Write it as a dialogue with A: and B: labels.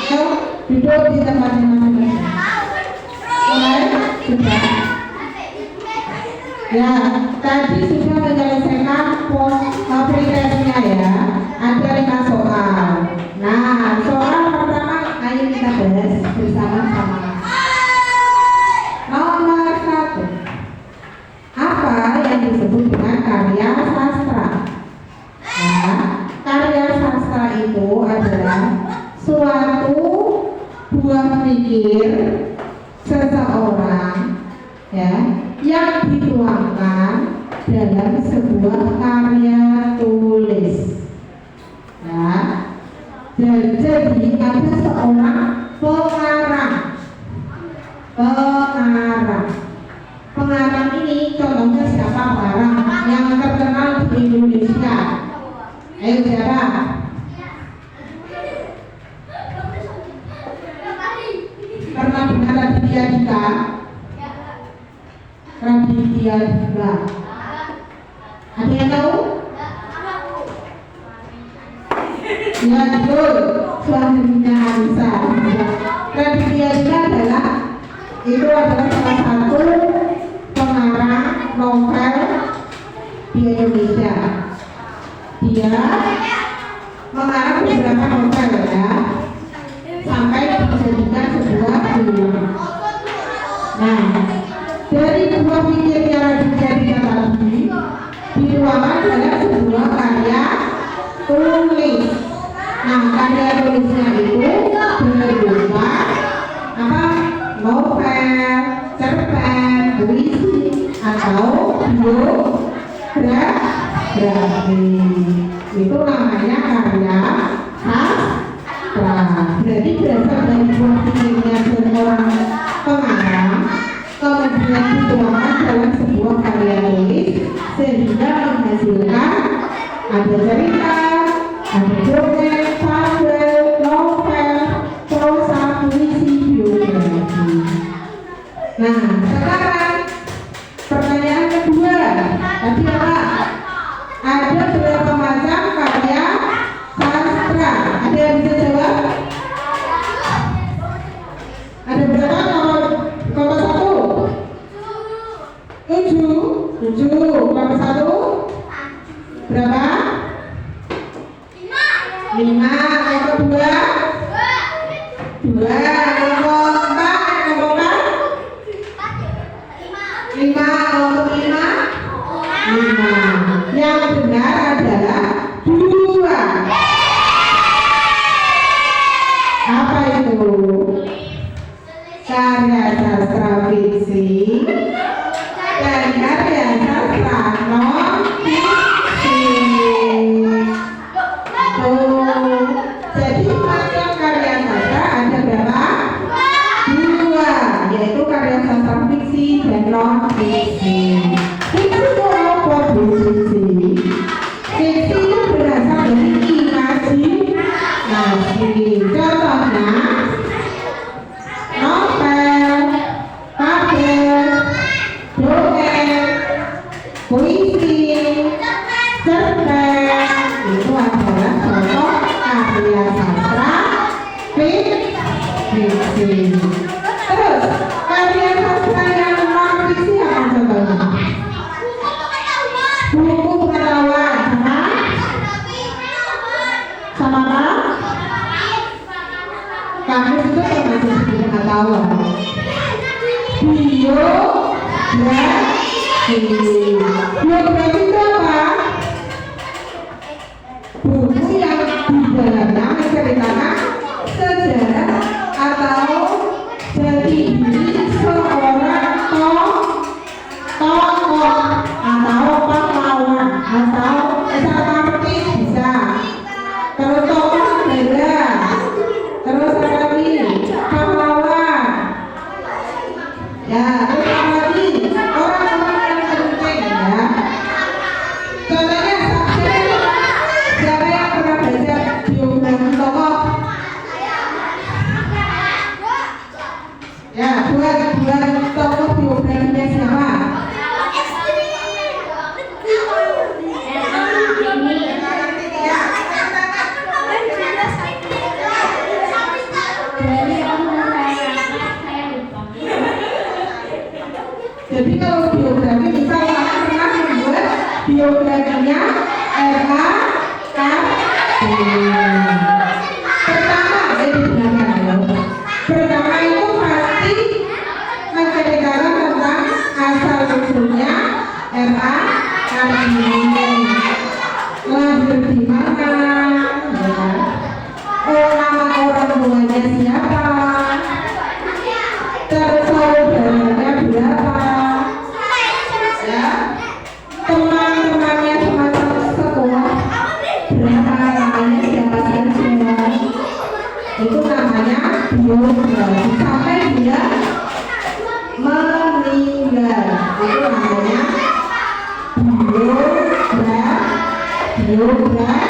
A: Yuk, duduk di tempatnya masing-masing. Mulai, sudah. Ya, tadi sudah menyelesaikan aplikasinya ya. Ada 5 soal. Nah, soal pertama ayo kita bahas bersama-sama. Nomor 1. Apa yang disebut dengan karya sastra? Nah, karya sastra itu adalah suatu buah pikir seseorang ya yang dituangkan dalam sebuah karya tulis. Ya, dan jadi ada seorang pengarang. Pengarang ini contohnya siapa pengarang yang terkenal di Indonesia? Ayo siapa? Pernah dengar Raditya Dika? Raditya Dika. Ada yang tahu? Ya betul, suaminya Anissa. Raditya Dika adalah salah satu pengarang novel di Indonesia. Dia mengarang beberapa novel ya, sampai dijadikan sebuah film. Nah, dari buah pikirnya Raditya Dika tadi dituangkan dalam sebuah karya tulis. Nah, karya tulisnya itu berupa apa? Novel, cerpen, puisi, atau biografi. Itu namanya karya sastra. Jadi berasal dari buah pikirnya seorang pengarang, kemudian dituangkan dalam sebuah karya tulis sehingga menghasilkan ada cerita, ada dongeng, fabel, novel, prosa, puisi, biografi. Nah, sekarang pertanyaan kedua, tadi apa? Ada berapa macam karya sastra? Ada yang bisa jawab? Ada berapa? Nomor 1? 7. Nomor 1? Berapa? 5. Nomor 2? 2. Nomor 4? 5. Nomor 5? 5. Yang benar adalah 2. Apa itu? Karya sastra fiksi dan karya sastra non-fiksi. Jadi macam karya sastra ada berapa? 2, yaitu karya sastra fiksi dan non-fiksi. Fiksi itu apa bu? Fiksi itu berasal dari imajinasi. Contohnya novel, fabel, dongeng, puisi, cerpen, itu adalah contoh karya sastra fiksi. Terus karya sastra yang non fiksi apa contohnya? Buku pengetahuan sama apa? Kamus itu termasuk buku pengetahuan. Biografi itu apa? Buku yang di dalamnya menceritakan sejarah atau jati diri seorang tokoh atau pahlawan atau artis bisa. Terus tokoh beda. Terus apa lagi? Pahlawan. Ya, terus apa lagi? Orang-orang yang penting ya. Contohnya siapa yang pernah itu namanya biograf. Sampai dia meninggal itu namanya biograf.